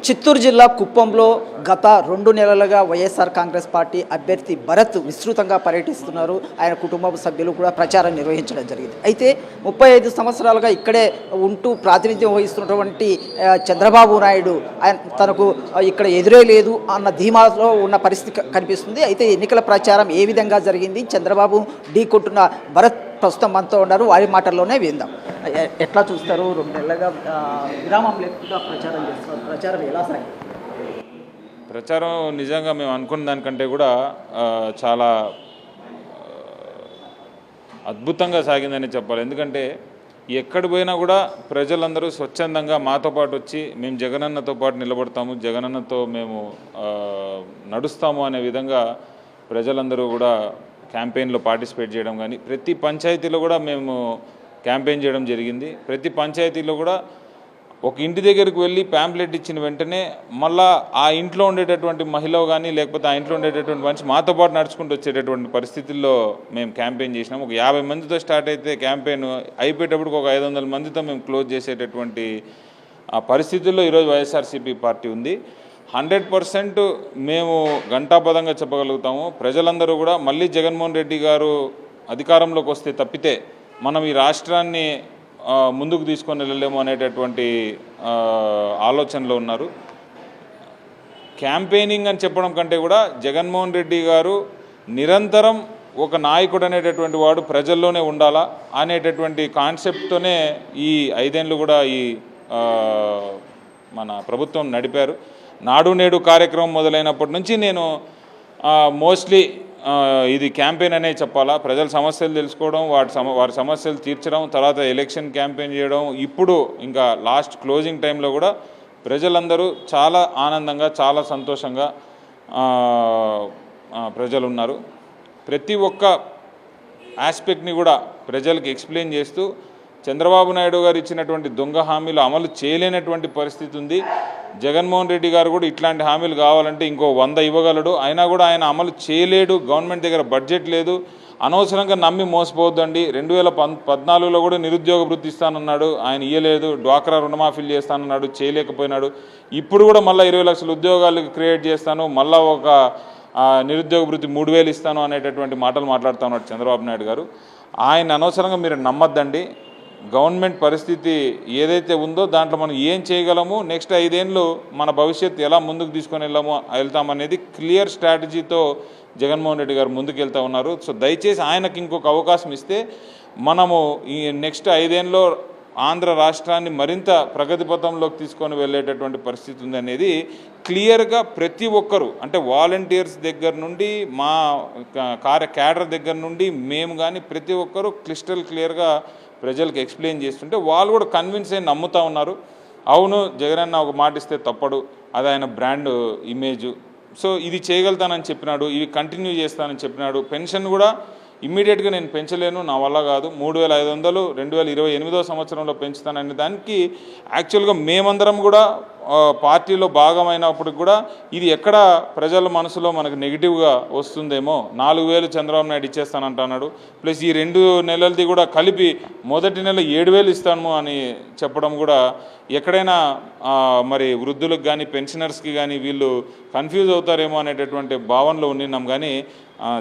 చిత్తూరు జిల్లా కుప్పంలో గత 2 నెలలుగా వైఎస్ఆర్ కాంగ్రెస్ పార్టీ అభ్యర్థి భరత్ విస్తృతంగా పర్యటిస్తున్నారు. ఆయన కుటుంబ సభ్యులు కూడా ప్రచారం నిర్వహించడం జరిగింది. అయితే 35 సంవత్సరాలుగా ఇక్కడే ఉంటూ ప్రాతినిధ్యం వహిస్తున్నటువంటి చంద్రబాబు నాయుడు తనకు ఇక్కడ ఎదురే లేదు అన్న ధీమాలో ఉన్న పరిస్థితి కనిపిస్తుంది. అయితే ఎన్నికల ప్రచారం ఏ విధంగా జరిగింది, చంద్రబాబు ఢీకొంటున్న భరత్ ప్రస్తుతం మనతో ఉన్నారు. వారి మాటల్లోనే విందాం. ఎట్లా చూస్తారు? 2 నెలలుగా విరామం లేకుండా ప్రచారం చేస్తున్నారు. ప్రచారం ఎలా సాగింది? ప్రచారం నిజంగా మేము అనుకున్న దానికంటే కూడా చాలా అద్భుతంగా సాగిందని చెప్పాలి. ఎందుకంటే ఎక్కడ పోయినా కూడా ప్రజలందరూ స్వచ్ఛందంగా మాతో పాటు వచ్చి మేము జగనన్నతో పాటు నిలబడతాము, జగనన్నతో మేము నడుస్తాము అనే విధంగా ప్రజలందరూ కూడా క్యాంపెయిన్లో పార్టిసిపేట్ చేయడం కానీ, ప్రతి పంచాయతీలో కూడా మేము క్యాంపెయిన్ చేయడం జరిగింది. ప్రతి పంచాయతీలో కూడా ఒక ఇంటి దగ్గరికి వెళ్ళి ప్యాంప్లెట్ ఇచ్చిన వెంటనే మళ్ళా ఆ ఇంట్లో ఉండేటటువంటి మహిళ కానీ లేకపోతే ఆ ఇంట్లో ఉండేటటువంటి మనిషి మాతో పాటు నడుచుకుంటూ వచ్చేటటువంటి పరిస్థితుల్లో మేము క్యాంపెయిన్ చేసినాం. ఒక 50 మందితో స్టార్ట్ అయితే క్యాంపెయిన్ అయిపోయేటప్పటికి ఒక 500 మందితో మేము క్లోజ్ చేసేటటువంటి ఆ పరిస్థితుల్లో ఈరోజు వైఎస్ఆర్సీపీ పార్టీ ఉంది. 100% మేము ఘంటాపదంగా చెప్పగలుగుతాము. ప్రజలందరూ కూడా మళ్ళీ జగన్మోహన్ రెడ్డి గారు అధికారంలోకి వస్తే తప్పితే మనం ఈ రాష్ట్రాన్ని ముందుకు తీసుకొని వెళ్ళలేము అనేటటువంటి ఆలోచనలో ఉన్నారు. క్యాంపెయినింగ్ అని చెప్పడం కంటే కూడా జగన్మోహన్ రెడ్డి గారు నిరంతరం ఒక నాయకుడు అనేటటువంటి వాడు ప్రజల్లోనే ఉండాలా అనేటటువంటి కాన్సెప్ట్తోనే ఈ 5 ఏళ్ళు కూడా ఈ మన ప్రభుత్వం నడిపారు. నాడు నేడు కార్యక్రమం మొదలైనప్పటి నుంచి నేను మోస్ట్లీ ఇది క్యాంపెయిన్ అనే చెప్పాలా. ప్రజల సమస్యలు తెలుసుకోవడం, వారి సమస్యలు తీర్చడం, తర్వాత ఎలక్షన్ క్యాంపెయిన్ చేయడం, ఇప్పుడు ఇంకా లాస్ట్ క్లోజింగ్ టైంలో కూడా ప్రజలందరూ చాలా ఆనందంగా చాలా సంతోషంగా ప్రజలు ఉన్నారు. ప్రతి ఒక్క ఆస్పెక్ట్ని కూడా ప్రజలకు ఎక్స్ప్లెయిన్ చేస్తూ చంద్రబాబు నాయుడు గారు ఇచ్చినటువంటి దొంగ హామీలు అమలు చేయలేనటువంటి పరిస్థితి ఉంది. జగన్మోహన్ రెడ్డి గారు కూడా ఇట్లాంటి హామీలు కావాలంటే ఇంకో 100 ఇవ్వగలడు, అయినా కూడా ఆయన అమలు చేయలేడు. గవర్నమెంట్ దగ్గర బడ్జెట్ లేదు. అనవసరంగా నమ్మి మోసపోవద్దండి. 2014లో కూడా నిరుద్యోగ వృత్తి ఇస్తానన్నాడు, ఆయన ఇయ్యలేదు. డ్వాక్రా రుణమాఫీలు చేస్తానన్నాడు, చేయలేకపోయినాడు. ఇప్పుడు కూడా మళ్ళీ 20 లక్షల ఉద్యోగాలు క్రియేట్ చేస్తాను, మళ్ళీ ఒక నిరుద్యోగ వృత్తి 3000 ఇస్తాను అనేటటువంటి మాటలు మాట్లాడుతూ ఉన్నాడు చంద్రబాబు నాయుడు గారు. ఆయన అనవసరంగా మీరు నమ్మద్దండి. గవర్నమెంట్ పరిస్థితి ఏదైతే ఉందో దాంట్లో మనం ఏం చేయగలము, నెక్స్ట్ 5 ఏళ్ళు మన భవిష్యత్తు ఎలా ముందుకు తీసుకొని వెళ్తామనేది క్లియర్ స్ట్రాటజీతో జగన్మోహన్ రెడ్డి గారు ముందుకు వెళ్తూ ఉన్నారు. సో దయచేసి ఆయనకి ఇంకొక అవకాశం ఇస్తే మనము ఈ నెక్స్ట్ 5 ఏళ్ళలో ఆంధ్ర రాష్ట్రాన్ని మరింత ప్రగతి పథంలోకి తీసుకొని వెళ్ళేటటువంటి పరిస్థితి ఉంది అనేది క్లియర్గా ప్రతి ఒక్కరు, అంటే వాలంటీర్స్ దగ్గర నుండి మా క్యాడర్ దగ్గర నుండి మేము కానీ ప్రతి ఒక్కరు క్లిస్టల్ క్లియర్గా ప్రజలకు ఎక్స్ప్లెయిన్ చేస్తుంటే వాళ్ళు కూడా కన్విన్స్ అయ్యి నమ్ముతూ ఉన్నారు. అవును, జగనన్న ఒక మాట ఇస్తే తప్పడు, అది ఆయన బ్రాండ్ ఇమేజు. సో ఇది చేయగలుగుతానని చెప్పినాడు, ఇవి కంటిన్యూ చేస్తానని చెప్పినాడు. పెన్షన్ కూడా ఇమ్మీడియట్గా నేను పెంచలేను, నా వల్ల కాదు, 3500 2028వ సంవత్సరంలో పెంచుతాననే దానికి యాక్చువల్గా మేమందరం కూడా పార్టీలో భాగమైనప్పుడు కూడా ఇది ఎక్కడ ప్రజల మనసులో మనకు నెగిటివ్గా వస్తుందేమో, 4000 చంద్రబాబు నాయుడు ఇచ్చేస్తానంటున్నాడు, ప్లస్ ఈ 2 నెలలది కూడా కలిపి మొదటి నెల 7000 ఇస్తాను అని చెప్పడం కూడా ఎక్కడైనా మరి వృద్ధులకు కానీ పెన్షనర్స్కి కానీ వీళ్ళు కన్ఫ్యూజ్ అవుతారేమో అనేటటువంటి భావనలో ఉండినాం. కానీ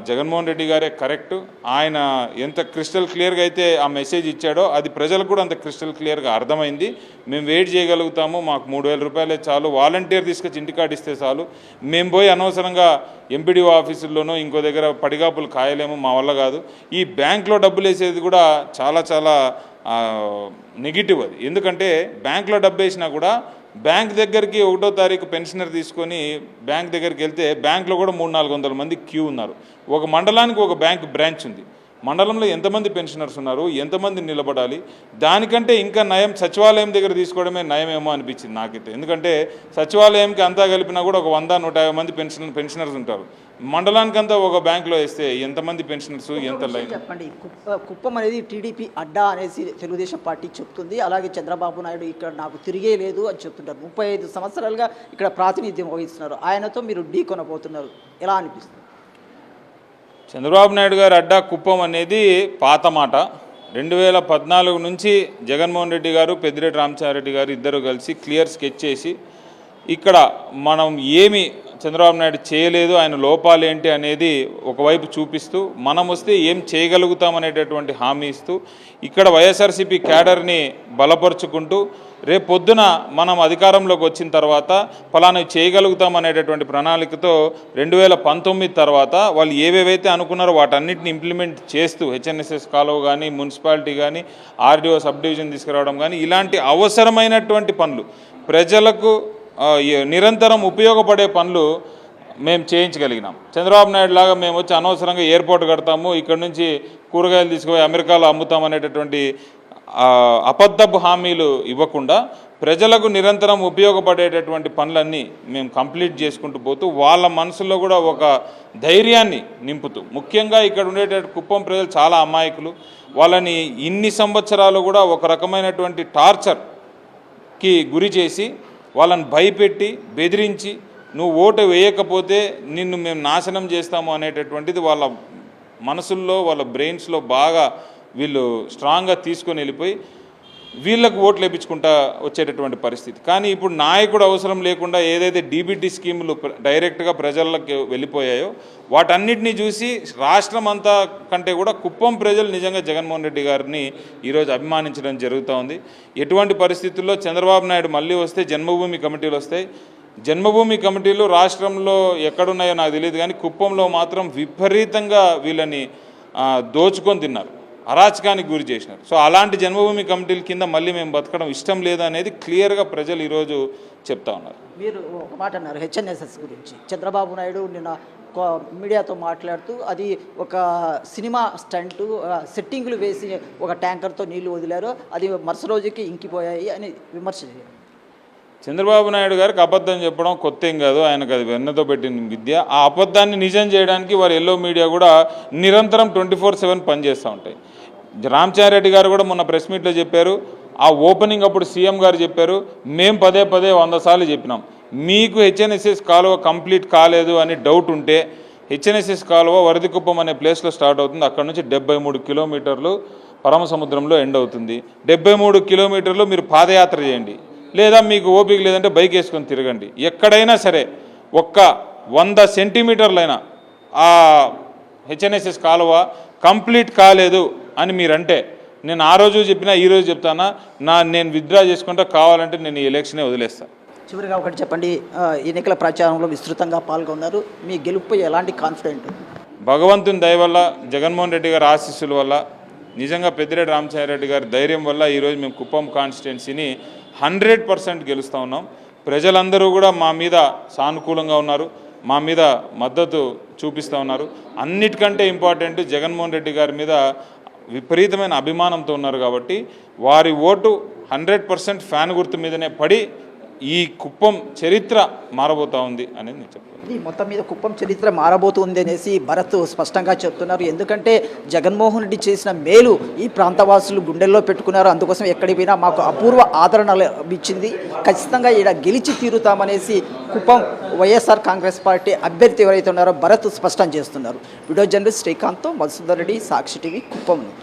జగన్మోహన్ రెడ్డి గారే కరెక్ట్. ఆయన ఎంత క్రిస్టల్ క్లియర్గా అయితే ఆ మెసేజ్ ఇచ్చాడో అది ప్రజలకు కూడా అంత క్రిస్టల్ క్లియర్గా అర్థమైంది. మేము వెయిట్ చేయగలుగుతాము, మాకు 3000 రూపాయలే చాలు, వాలంటీర్ తీసుకొచ్చి ఇంటికాడ ఇస్తే చాలు, మేము పోయి అనవసరంగా ఎంపీడీఓ ఆఫీసుల్లోనూ ఇంకో దగ్గర పడిగాపులు కాయలేము, మా వల్ల కాదు. ఈ బ్యాంక్లో డబ్బులు వేసేది కూడా చాలా చాలా నెగిటివ్ అది. ఎందుకంటే బ్యాంక్లో డబ్బు వేసినా కూడా బ్యాంక్ దగ్గరికి 1వ తారీఖు పెన్షనర్ తీసుకొని బ్యాంక్ దగ్గరికి వెళ్తే బ్యాంక్లో కూడా 300-400 మంది క్యూ ఉన్నారు. ఒక మండలానికి ఒక బ్యాంక్ బ్రాంచ్ ఉంది. మండలంలో ఎంతమంది పెన్షనర్స్ ఉన్నారు, ఎంతమంది నిలబడాలి? దానికంటే ఇంకా నయం సచివాలయం దగ్గర తీసుకోవడమే నయమేమో అనిపించింది నాకైతే. ఎందుకంటే సచివాలయంకి అంతా కలిపినా కూడా ఒక 100-150 మంది పెన్షనర్స్ ఉంటారు. మండలానికంతా ఒక బ్యాంకులో వేస్తే ఎంతమంది పెన్షనర్స్, ఎంత లైన్? చెప్పండి. కుప్పం అనేది టీడీపీ అడ్డా అనేసి తెలుగుదేశం పార్టీ చెప్తుంది. అలాగే చంద్రబాబు నాయుడు ఇక్కడ నాకు తిరిగే లేదు అని చెప్తుంటారు. 35 సంవత్సరాలుగా ఇక్కడ ప్రాతినిధ్యం వహిస్తున్నారు. ఆయనతో మీరు ఢీ కొనబోతున్నారు, ఎలా అనిపిస్తుంది? చంద్రబాబు నాయుడు గారు అడ్డా కుప్పం అనేది పాత మాట. 2014 నుంచి జగన్మోహన్ రెడ్డి గారు, పెద్దిరెడ్డి రామచంద్రారెడ్డి గారు ఇద్దరు కలిసి క్లియర్ స్కెచ్ చేసి ఇక్కడ మనం ఏమి చంద్రబాబు నాయుడు చేయలేదు, ఆయన లోపాలు ఏంటి అనేది ఒకవైపు చూపిస్తూ మనం వస్తే ఏం చేయగలుగుతామనేటటువంటి హామీ ఇస్తూ ఇక్కడ వైఎస్ఆర్సీపీ క్యాడర్ని బలపరుచుకుంటూ రేపు పొద్దున మనం అధికారంలోకి వచ్చిన తర్వాత ఫలానా చేయగలుగుతామనేటటువంటి ప్రణాళికతో 2019 తర్వాత వాళ్ళు ఏవేవైతే అనుకున్నారో వాటన్నిటిని ఇంప్లిమెంట్ చేస్తూ హెచ్ఎన్ఎస్ఎస్ కాలువ కానీ, మున్సిపాలిటీ కానీ, ఆర్డీఓ సబ్ డివిజన్ తీసుకురావడం కానీ ఇలాంటి అవసరమైనటువంటి పనులు ప్రజలకు నిరంతరం ఉపయోగపడే పనులు మేము చేయించగలిగినాం. చంద్రబాబు నాయుడు లాగా మేము వచ్చి అనవసరంగా ఎయిర్పోర్ట్ కడతాము, ఇక్కడ నుంచి కూరగాయలు తీసుకుపోయి అమెరికాలో అమ్ముతాం అనేటటువంటి అబద్ధపు హామీలు ఇవ్వకుండా ప్రజలకు నిరంతరం ఉపయోగపడేటటువంటి పనులన్నీ మేము కంప్లీట్ చేసుకుంటూ పోతూ వాళ్ళ మనసులో కూడా ఒక ధైర్యాన్ని నింపుతూ, ముఖ్యంగా ఇక్కడ ఉండేటటువంటి కుప్పం ప్రజలు చాలా అమాయకులు. వాళ్ళని ఇన్ని సంవత్సరాలు కూడా ఒక రకమైనటువంటి టార్చర్కి గురి చేసి వాళ్ళని భయపెట్టి బెదిరించి నువ్వు ఓటు వేయకపోతే నిన్ను మేము నాశనం చేస్తాము అనేటటువంటిది వాళ్ళ మనసుల్లో వాళ్ళ బ్రెయిన్స్లో బాగా వీళ్ళు స్ట్రాంగ్గా తీసుకొని వెళ్ళిపోయి వీళ్ళకు ఓట్లు వేయించుకుంటా వచ్చేటటువంటి పరిస్థితి. కానీ ఇప్పుడు నాయకుడు అవసరం లేకుండా ఏదైతే డీబీటీ స్కీములు డైరెక్ట్గా ప్రజలకు వెళ్ళిపోయాయో వాటన్నిటినీ చూసి రాష్ట్రం అంతా కంటే కూడా కుప్పం ప్రజలు నిజంగా జగన్మోహన్ రెడ్డి గారిని ఈరోజు అభిమానించడం జరుగుతూ ఉంది. ఎటువంటి పరిస్థితుల్లో చంద్రబాబు నాయుడు మళ్ళీ వస్తే జన్మభూమి కమిటీలు వస్తాయి. జన్మభూమి కమిటీలు రాష్ట్రంలో ఎక్కడున్నాయో నాకు తెలియదు, కానీ కుప్పంలో మాత్రం విపరీతంగా వీళ్ళని దోచుకొని తిన్నారు, అరాచకానికి గురి చేసినారు. సో అలాంటి జన్మభూమి కమిటీల కింద మళ్ళీ మేము బతకడం ఇష్టం లేదు అనేది క్లియర్గా ప్రజలు ఈరోజు చెప్తా ఉన్నారు. మీరు ఒక మాట అన్నారు హెచ్ఎన్ఎస్ఎస్ గురించి. చంద్రబాబు నాయుడు నిన్న మీడియాతో మాట్లాడుతూ అది ఒక సినిమా స్టంటు, సెట్టింగులు వేసి ఒక ట్యాంకర్తో నీళ్లు వదిలారు, అది మరుసటి రోజుకి ఇంకిపోయాయి అని విమర్శ చేశారు. చంద్రబాబు నాయుడు గారికి అబద్ధం చెప్పడం కొత్త ఏం కాదు, ఆయనకు అది వెన్నతో పెట్టిన విద్య. ఆ అబద్ధాన్ని నిజం చేయడానికి వారు ఎల్లో మీడియా కూడా నిరంతరం 24/7 పనిచేస్తూ ఉంటాయి. రామచంద్రారెడ్డి గారు కూడా మొన్న ప్రెస్ మీట్లో చెప్పారు, ఆ ఓపెనింగ్ అప్పుడు సీఎం గారు చెప్పారు, మేము పదే 100 సార్లు చెప్పినాం, మీకు హెచ్ఎన్ఎస్ఎస్ కాలువ కంప్లీట్ కాలేదు అని డౌట్ ఉంటే హెచ్ఎన్ఎస్ఎస్ కాలువ వరదికుప్పం అనే ప్లేస్లో స్టార్ట్ అవుతుంది, అక్కడ నుంచి 73 కిలోమీటర్లు పరమ సముద్రంలో ఎండ్ అవుతుంది. 73 కిలోమీటర్లు మీరు పాదయాత్ర చేయండి, లేదా మీకు ఓపిక లేదంటే బైక్ వేసుకొని తిరగండి. ఎక్కడైనా సరే ఒక్క 100 సెంటీమీటర్లైనా ఆ హెచ్ఎన్ఎస్ఎస్ కాలువ కంప్లీట్ కాలేదు అని మీరంటే నేను ఆ రోజు చెప్పినా ఈ రోజు చెప్తానా, నేను విత్డ్రా చేసుకుంటా, కావాలంటే నేను ఈ ఎలక్షనే వదిలేస్తాను. చివరిగా ఒకటి చెప్పండి, ఎన్నికల ప్రచారంలో విస్తృతంగా పాల్గొన్నారు, మీ గెలుపుపై ఎలాంటి కాన్ఫిడెంట్? భగవంతుని దయ వల్ల, జగన్మోహన్ రెడ్డి గారి ఆశీస్సుల వల్ల, నిజంగా పెద్దిరెడ్డి రామచంద్రారెడ్డి గారి ధైర్యం వల్ల ఈరోజు మేము కుప్పం కాన్స్టిట్యున్సీని 100% గెలుస్తూ ఉన్నాం. ప్రజలందరూ కూడా మా మీద సానుకూలంగా ఉన్నారు, మా మీద మద్దతు చూపిస్తూ ఉన్నారు. అన్నిటికంటే ఇంపార్టెంట్ జగన్మోహన్ రెడ్డి గారి మీద విపరీతమైన అభిమానంతో ఉన్నారు కాబట్టి వారి ఓటు 100% ఫ్యాన్ గుర్తు మీదనే పడి ఈ కుప్పం చరిత్ర మారబోతూ ఉంది అనేది నేను చెప్తాను. ఇది మొత్తం మీద కుప్పం చరిత్ర మారబోతుంది అనేసి భరత్ స్పష్టంగా చెప్తున్నారు. ఎందుకంటే జగన్మోహన్ రెడ్డి చేసిన మేలు ఈ ప్రాంతవాసులు గుండెల్లో పెట్టుకున్నారు. అందుకోసం ఎక్కడికి పోయినా మాకు అపూర్వ ఆదరణ ఇచ్చింది, ఖచ్చితంగా ఇక్కడ గెలిచి తీరుతామనేసి కుప్పం వైఎస్ఆర్ కాంగ్రెస్ పార్టీ అభ్యర్థి ఎవరైతే ఉన్నారో భరత్ స్పష్టం చేస్తున్నారు. వీడియో జర్నలిస్ట్ శ్రీకాంత్తో మధుసూదర్ రెడ్డి, సాక్షి టీవీ, కుప్పం.